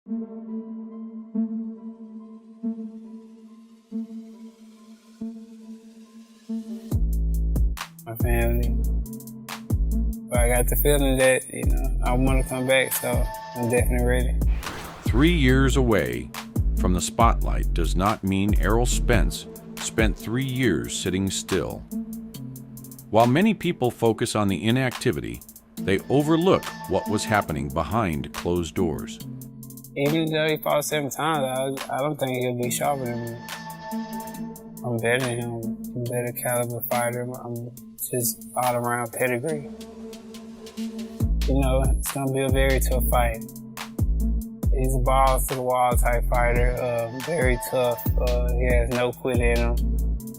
My family. But I got the feeling that, I want to come back, so I'm definitely ready. 3 years away from the spotlight does not mean Errol Spence spent 3 years sitting still. While many people focus on the inactivity, they overlook what was happening behind closed doors. Even though he fought 7 times, I don't think he'll be sharper than me. I'm better than him. I'm a better caliber fighter. I'm just all-around pedigree. It's going to be a very tough fight. He's a balls-to-the-wall type fighter, very tough. He has no quit in him.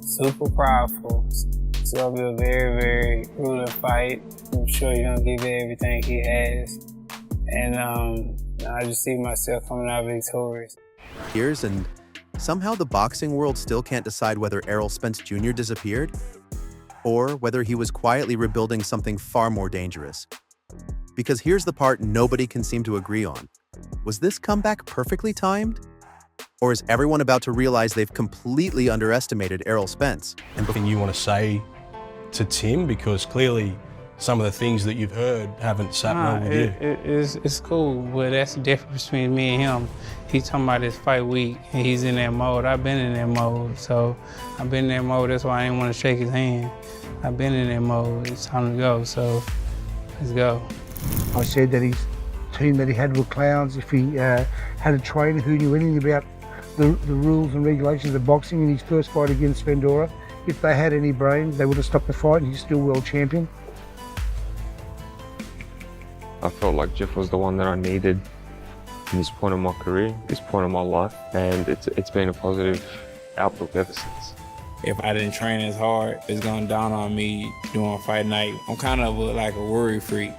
Super prideful. It's going to be a very, very brutal fight. I'm sure he's going to give it everything he has. And I just see myself coming out victorious. Years, and somehow the boxing world still can't decide whether Errol Spence Jr. disappeared or whether he was quietly rebuilding something far more dangerous. Because here's the part nobody can seem to agree on. Was this comeback perfectly timed? Or is everyone about to realize they've completely underestimated Errol Spence? Anything you want to say to Tim? Because clearly some of the things that you've heard haven't sat well with you. It's cool, but that's the difference between me and him. He's talking about his fight week, and he's in that mode. I've been in that mode, so I've been in that mode. That's why I didn't want to shake his hand. I've been in that mode. It's time to go, so let's go. I said that his team that he had were clowns. If he had a trainer who knew anything about the rules and regulations of boxing in his first fight against Vendora, if they had any brains, they would have stopped the fight, and he's still world champion. I felt like Jeff was the one that I needed in this point of my career, this point of my life, and it's been a positive outlook ever since. If I didn't train as hard, it's gonna dawn on me during fight night. I'm kind of like a worry freak.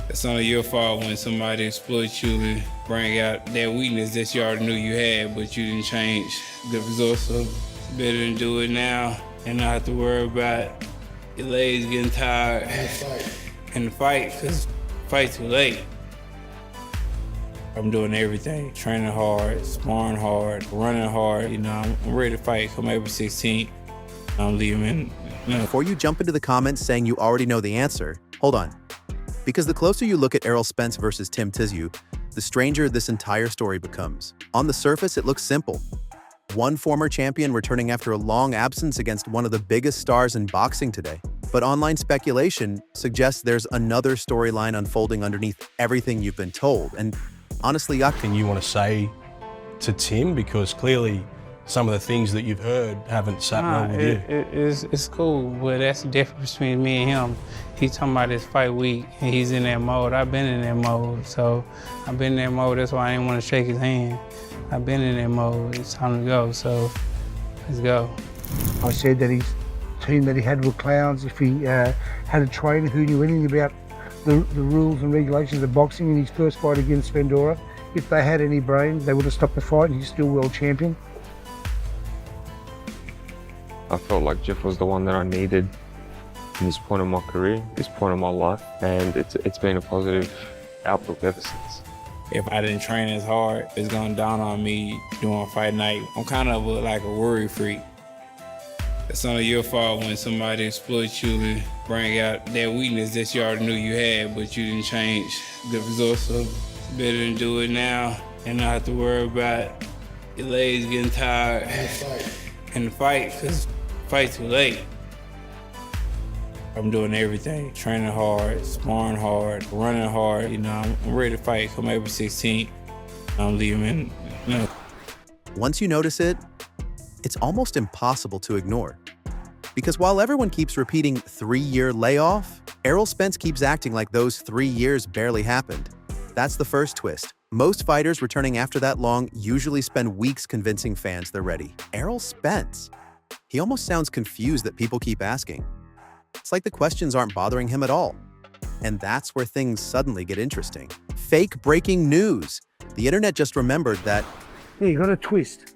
It's only your fault when somebody exploits you and bring out that weakness that you already knew you had, but you didn't change the results. So it's better to do it now and not have to worry about your legs getting tired in the fight, because fight's too late. I'm doing everything, training hard, sparring hard, running hard. I'm ready to fight come April 16th. I'm leaving. Before you jump into the comments saying you already know the answer, hold on. Because the closer you look at Errol Spence versus Tim Tszyu, the stranger this entire story becomes. On the surface, it looks simple. One former champion returning after a long absence against one of the biggest stars in boxing today. But online speculation suggests there's another storyline unfolding underneath everything you've been told. And honestly, Anything you want to say to Tim? Because clearly some of the things that you've heard haven't sat well with you. It's cool, but that's the difference between me and him. He's talking about his fight week, and he's in that mode. I've been in that mode, so I've been in that mode. That's why I didn't want to shake his hand. I've been in that mode. It's time to go, so let's go. I said that his team that he had were clowns. If he had a trainer who knew anything about the rules and regulations of boxing in his first fight against Vendora, if they had any brains, they would have stopped the fight, and he's still world champion. I felt like Jeff was the one that I needed in this point of my career, this point of my life, and it's been a positive outlook ever since. If I didn't train as hard, it's gonna dawn on me during fight night. I'm kind of like a worry freak. It's only your fault when somebody exploits you and bring out that weakness that you already knew you had, but you didn't change the results. So it's better to do it now and not have to worry about your legs getting tired in the fight, because fight's too late. I'm doing everything, training hard, sparring hard, running hard. I'm ready to fight come April 16th. I'm leaving. once you notice it, it's almost impossible to ignore. Because while everyone keeps repeating 3-year layoff, Errol Spence keeps acting like those 3 years barely happened. That's the first twist. Most fighters returning after that long usually spend weeks convincing fans they're ready. Errol Spence? He almost sounds confused that people keep asking. It's like the questions aren't bothering him at all. And that's where things suddenly get interesting. Fake breaking news. The internet just remembered that... Yeah, you got a twist.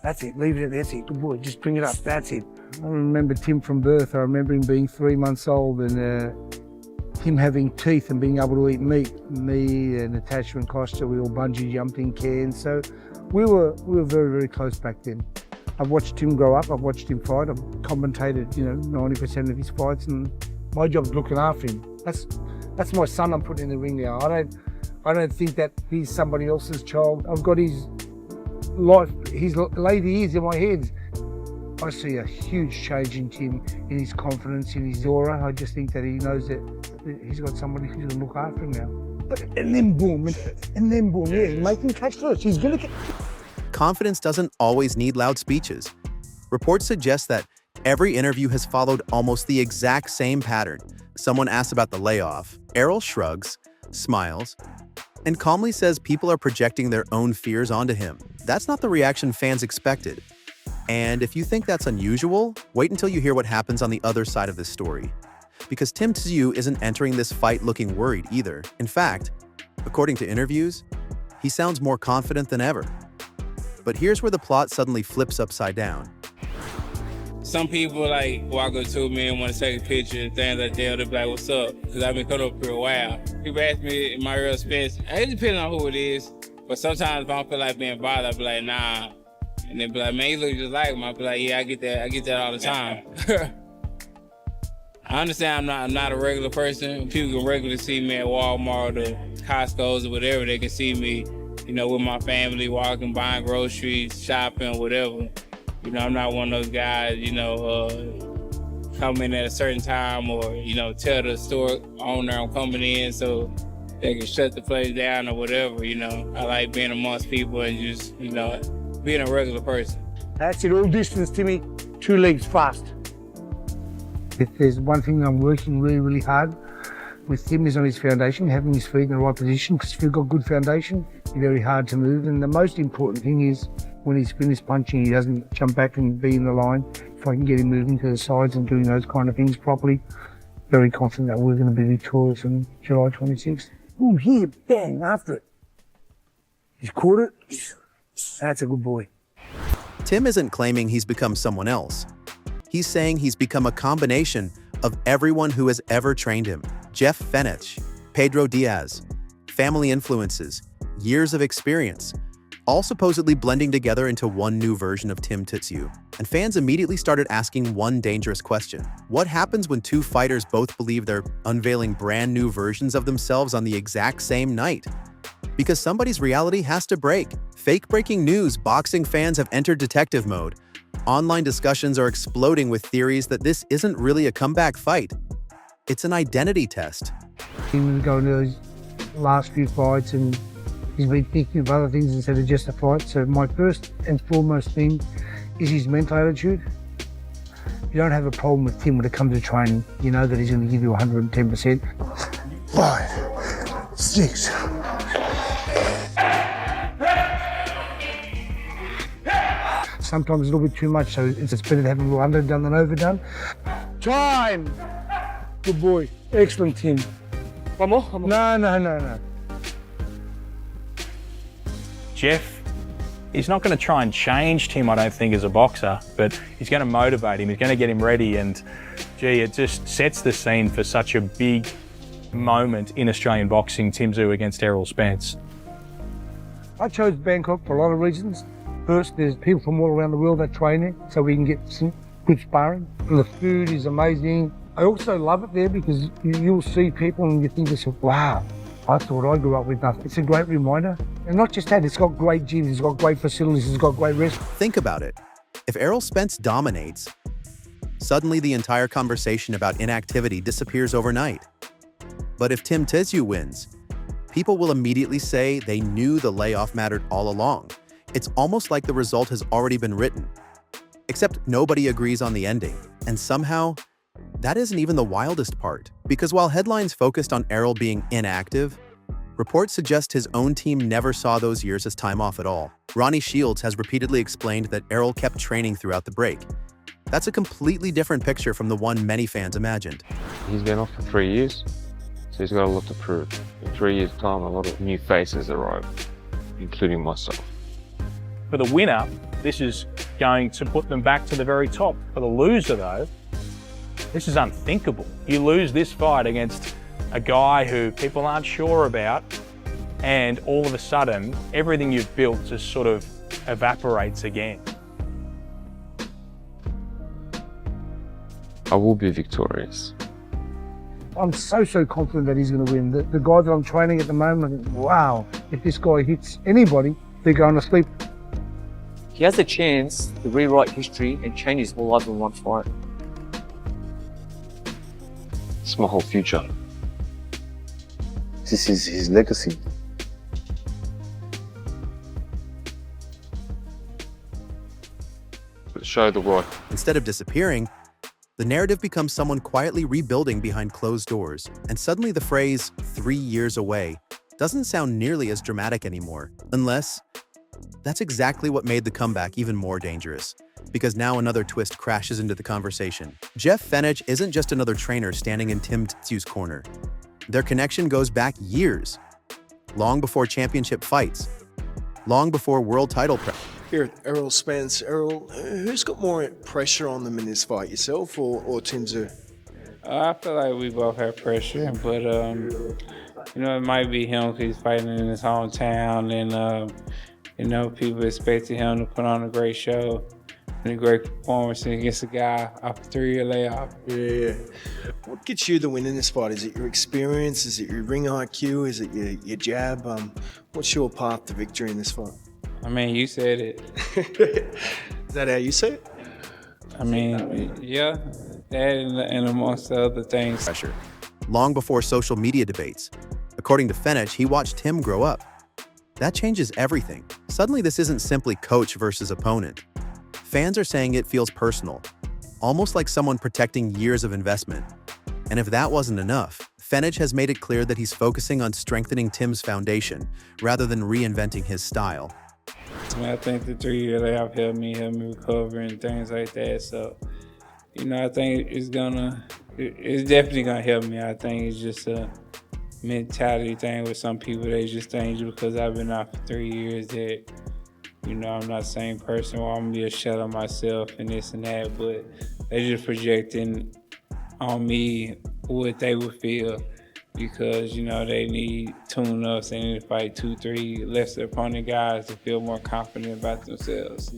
That's it, leave it at that's it. Good boy, just bring it up, that's it. I remember Tim from birth. I remember him being 3 months old, and him having teeth and being able to eat meat. Me and Natasha and Costa, we all bungee jumped in Cairns, so we were very, very close back then. I've watched him grow up, I've watched him fight, I've commentated, 90% of his fights, and my job's looking after him. That's my son I'm putting in the ring now. I don't think that he's somebody else's child. I've got his life, his laid years in my head. I see a huge change in Tim, in his confidence, in his aura. I just think that he knows that he's got somebody who's going to look after him now. And then boom, yeah, make him catch first. He's going to catch. Confidence doesn't always need loud speeches. Reports suggest that every interview has followed almost the exact same pattern. Someone asks about the layoff. Errol shrugs, smiles, and calmly says people are projecting their own fears onto him. That's not the reaction fans expected. And if you think that's unusual, wait until you hear what happens on the other side of this story. Because Tim Tszyu isn't entering this fight looking worried either. In fact, according to interviews, he sounds more confident than ever. But here's where the plot suddenly flips upside down. Some people walk up to me and want to take a picture and things like that. They'll be like, "What's up?" Because I've been coming up for a while. People ask me, "Am I Errol Spence?" It depends on who it is. But sometimes if I don't feel like being bothered, I'll be like, "Nah." And they'll be like, "Man, you look just like him." I'll be like, "Yeah, I get that all the time." I understand I'm not a regular person. People can regularly see me at Walmart or Costco's or whatever. They can see me, with my family, walking, buying groceries, shopping, whatever. I'm not one of those guys, come in at a certain time or, tell the store owner I'm coming in so they can shut the place down or whatever, I like being amongst people and just, being a regular person. That's it, all distance, Timmy. 2 legs fast. If there's one thing I'm working really, really hard with Tim is on his foundation, having his feet in the right position, because if you've got good foundation, you're very hard to move. And the most important thing is when he's finished punching, he doesn't jump back and be in the line. If I can get him moving to the sides and doing those kind of things properly, very confident that we're going to be victorious on July 26th. Boom, here, bang, after it. He's caught it. That's a good boy. Tim isn't claiming he's become someone else. He's saying he's become a combination of everyone who has ever trained him. Jeff Fenech, Pedro Diaz, family influences, years of experience, all supposedly blending together into one new version of Tim Tszyu. And fans immediately started asking one dangerous question. What happens when 2 fighters both believe they're unveiling brand new versions of themselves on the exact same night? Because somebody's reality has to break. Fake breaking news, boxing fans have entered detective mode. Online discussions are exploding with theories that this isn't really a comeback fight. It's an identity test. He was going to those last few fights and he's been thinking of other things instead of just a fight. So my first and foremost thing is his mental attitude. You don't have a problem with Tim when it comes to training. You know that he's going to give you 110%. 5, 6. Sometimes a little bit too much, so it's better to have a little underdone than overdone. Time! Good boy. Excellent, Tim. One more? No. Jeff, he's not going to try and change Tim, I don't think, as a boxer, but he's going to motivate him, he's going to get him ready, and gee, it just sets the scene for such a big moment in Australian boxing, Tim Tszyu against Errol Spence. I chose Bangkok for a lot of reasons. First, there's people from all around the world that train there, so we can get some good sparring. The food is amazing. I also love it there because you'll see people and you think to yourself, wow, I thought I grew up with nothing. It's a great reminder. And not just that, it's got great gyms, it's got great facilities, it's got great rest. Think about it. If Errol Spence dominates, suddenly the entire conversation about inactivity disappears overnight. But if Tim Tszyu wins, people will immediately say they knew the layoff mattered all along. It's almost like the result has already been written. Except nobody agrees on the ending. And somehow, that isn't even the wildest part. Because while headlines focused on Errol being inactive, reports suggest his own team never saw those years as time off at all. Ronnie Shields has repeatedly explained that Errol kept training throughout the break. That's a completely different picture from the one many fans imagined. He's been off for 3 years, so he's got a lot to prove. In 3 years' time, a lot of new faces arrive, including myself. For the winner, this is going to put them back to the very top. For the loser, though, this is unthinkable. You lose this fight against a guy who people aren't sure about, and all of a sudden, everything you've built just sort of evaporates again. I will be victorious. I'm so confident that he's going to win. The guy that I'm training at the moment, wow, if this guy hits anybody, they're going to sleep. He has a chance to rewrite history and change his whole life in one fight. It's my whole future. This is his legacy. Show the world. Instead of disappearing, the narrative becomes someone quietly rebuilding behind closed doors, and suddenly the phrase 3 years away doesn't sound nearly as dramatic anymore, unless that's exactly what made the comeback even more dangerous, because now another twist crashes into the conversation. Jeff Fenech isn't just another trainer standing in Tim Tszyu's corner. Their connection goes back years, long before championship fights, long before world title prep. Here, Errol Spence. Errol, who's got more pressure on them in this fight, yourself or Tim Tszyu? I feel like we both have pressure, but you know, it might be him because he's fighting in his hometown, and you know, people expected him to put on a great show and a great performance against a guy off a 3-year layoff. Yeah. What gets you the win in this fight? Is it your experience? Is it your ring IQ? Is it your jab? What's your path to victory in this fight? I mean, you said it. Is that how you say it? I mean, yeah, that and amongst the other things. Pressure. Long before social media debates. According to Fenech, he watched Tim grow up. That changes everything. Suddenly, this isn't simply coach versus opponent. Fans are saying it feels personal, almost like someone protecting years of investment. And if that wasn't enough, Fenech has made it clear that he's focusing on strengthening Tim's foundation rather than reinventing his style. I mean, I think the 3-year layoff helped me recover and things like that. So, you know, I think it's definitely gonna help me. I think it's just a mentality thing with some people. They just think just because I've been out for 3 years that, you know, I'm not the same person, or I'm gonna be a shell of myself and this and that, but they just projecting on me what they would feel because, you know, they need tune-ups, they need to fight 2-3 lesser opponent guys to feel more confident about themselves.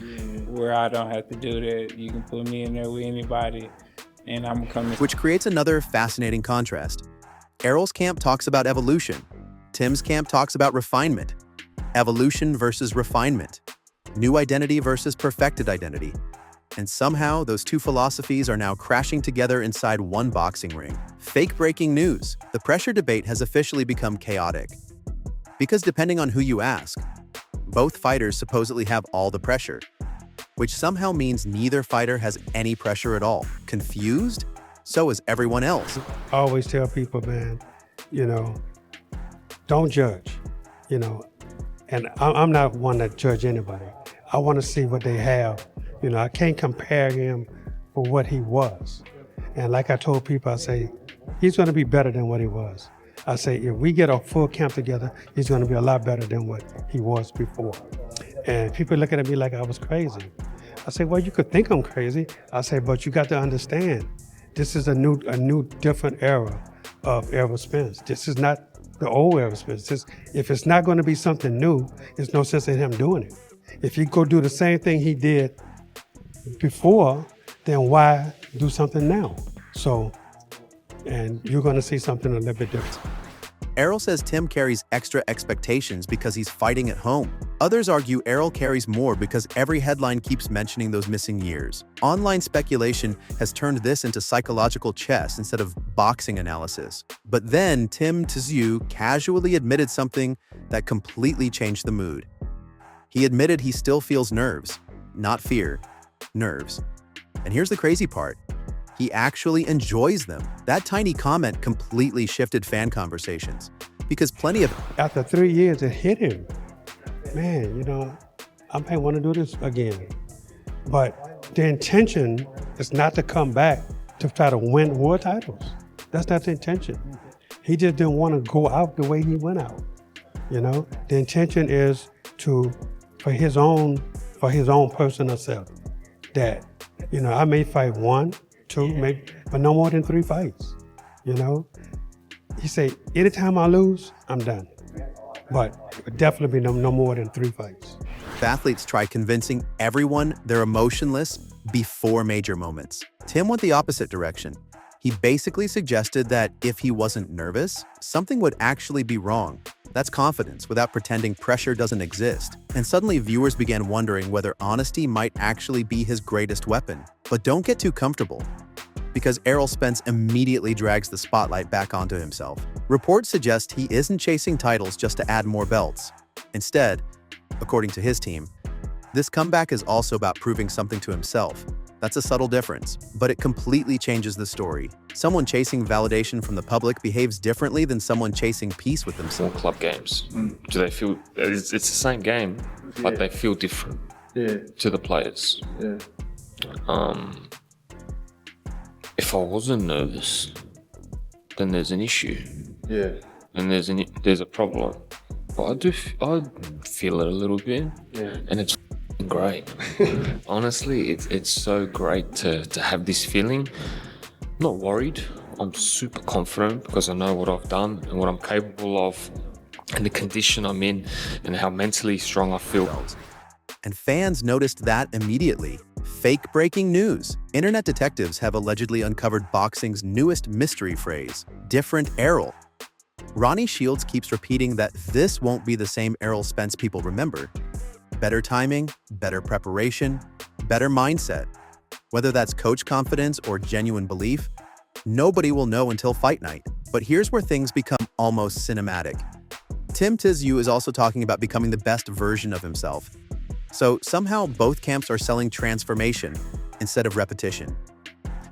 Where I don't have to do that. You can put me in there with anybody and I'm coming. Which creates another fascinating contrast. Errol's camp talks about evolution. Tim's camp talks about refinement. Evolution versus refinement. New identity versus perfected identity. And somehow, those two philosophies are now crashing together inside one boxing ring. Fake breaking news. The pressure debate has officially become chaotic. Because depending on who you ask, both fighters supposedly have all the pressure, which somehow means neither fighter has any pressure at all. Confused? So is everyone else. I always tell people, man, you know, don't judge, you know. And I'm not one to judge anybody. I want to see what they have. You know, I can't compare him for what he was. And like I told people, I say, he's going to be better than what he was. I say, if we get a full camp together, he's going to be a lot better than what he was before. And people looking at me like I was crazy. I say, well, you could think I'm crazy. I say, but you got to understand, this is a new different era of Errol Spence. This is not the old Errol Spence. If it's not going to be something new, there's no sense in him doing it. If you go do the same thing he did before, then why do something now? So, and you're going to see something a little bit different. Errol says Tim carries extra expectations because he's fighting at home. Others argue Errol carries more because every headline keeps mentioning those missing years. Online speculation has turned this into psychological chess instead of boxing analysis. But then Tim Tszyu casually admitted something that completely changed the mood. He admitted he still feels nerves, not fear, nerves. And here's the crazy part. He actually enjoys them. That tiny comment completely shifted fan conversations because plenty of... After 3 years, it hit him. Man, you know, I may want to do this again. But the intention is not to come back to try to win world titles. That's not the intention. He just didn't want to go out the way he went out. You know, the intention is for his own personal self. That, you know, I may fight 1, 2, maybe, but no more than 3 fights. You know, he say, anytime I lose, I'm done. But it would definitely be no more than 3 fights. Athletes try convincing everyone they're emotionless before major moments. Tim went the opposite direction. He basically suggested that if he wasn't nervous, something would actually be wrong. That's confidence without pretending pressure doesn't exist. And suddenly viewers began wondering whether honesty might actually be his greatest weapon. But don't get too comfortable, because Errol Spence immediately drags the spotlight back onto himself. Reports suggest he isn't chasing titles just to add more belts. Instead, according to his team, this comeback is also about proving something to himself. That's a subtle difference, but it completely changes the story. Someone chasing validation from the public behaves differently than someone chasing peace with All themselves. club games. Do they feel it's the same game, but they feel different to the players? If I wasn't nervous, then there's an issue. And there's a problem. But I feel it a little bit, and it's great. Honestly, it's so great to have this feeling. Not worried. I'm super confident because I know what I've done and what I'm capable of, and the condition I'm in, and how mentally strong I feel. And fans noticed that immediately. Fake breaking news. Internet detectives have allegedly uncovered boxing's newest mystery phrase, different Errol. Ronnie Shields keeps repeating that this won't be the same Errol Spence people remember. Better timing, better preparation, better mindset. Whether that's coach confidence or genuine belief, nobody will know until fight night. But here's where things become almost cinematic. Tim Tszyu is also talking about becoming the best version of himself. So somehow both camps are selling transformation instead of repetition.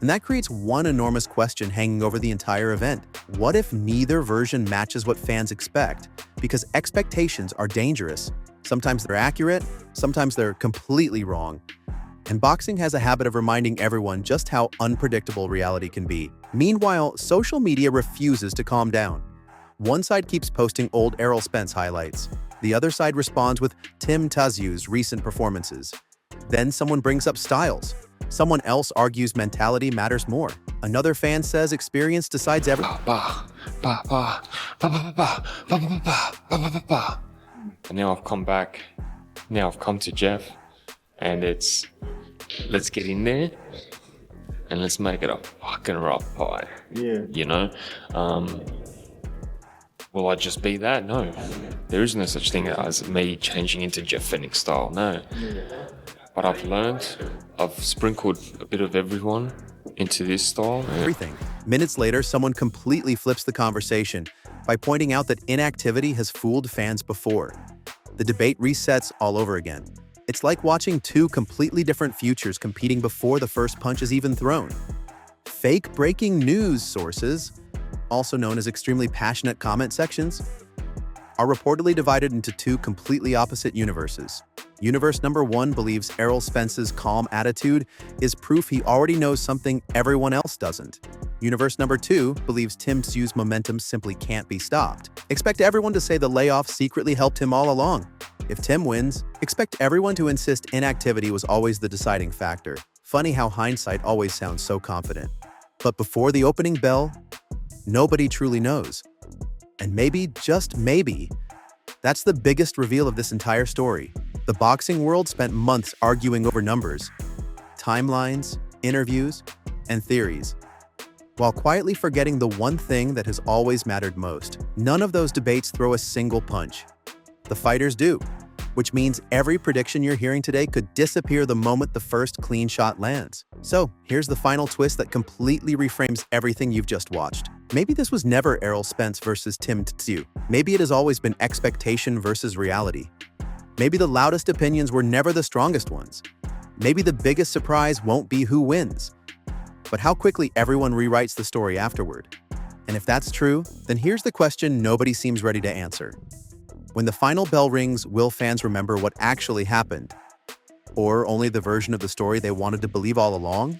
And that creates one enormous question hanging over the entire event. What if neither version matches what fans expect? Because expectations are dangerous. Sometimes they're accurate, sometimes they're completely wrong. And boxing has a habit of reminding everyone just how unpredictable reality can be. Meanwhile, social media refuses to calm down. One side keeps posting old Errol Spence highlights. The other side responds with Tim Tszyu's recent performances. Then someone brings up styles. Someone else argues mentality matters more. Another fan says experience decides everything. And now I've come back. Now I've come to Jeff, and it's let's get in there and let's make it a fucking rough fight. You know? Will I just be that? No. There is no such thing as me changing into Jeff Fennick's style. No. But I've learned, I've sprinkled a bit of everyone into this style. Everything. Minutes later, someone completely flips the conversation by pointing out that inactivity has fooled fans before. The debate resets all over again. It's like watching two completely different futures competing before the first punch is even thrown. Fake breaking news sources, also known as extremely passionate comment sections, are reportedly divided into two completely opposite universes. Universe number 1 believes Errol Spence's calm attitude is proof he already knows something everyone else doesn't. Universe number 2 believes Tim Tszyu's momentum simply can't be stopped. Expect everyone to say the layoff secretly helped him all along. If Tim wins, expect everyone to insist inactivity was always the deciding factor. Funny how hindsight always sounds so confident. But before the opening bell, nobody truly knows. And maybe, just maybe, that's the biggest reveal of this entire story. The boxing world spent months arguing over numbers, timelines, interviews, and theories, while quietly forgetting the one thing that has always mattered most. None of those debates throw a single punch. The fighters do, which means every prediction you're hearing today could disappear the moment the first clean shot lands. So here's the final twist that completely reframes everything you've just watched. Maybe this was never Errol Spence versus Tim Tszyu. Maybe it has always been expectation versus reality. Maybe the loudest opinions were never the strongest ones. Maybe the biggest surprise won't be who wins, but how quickly everyone rewrites the story afterward. And if that's true, then here's the question nobody seems ready to answer. When the final bell rings, will fans remember what actually happened? Or only the version of the story they wanted to believe all along?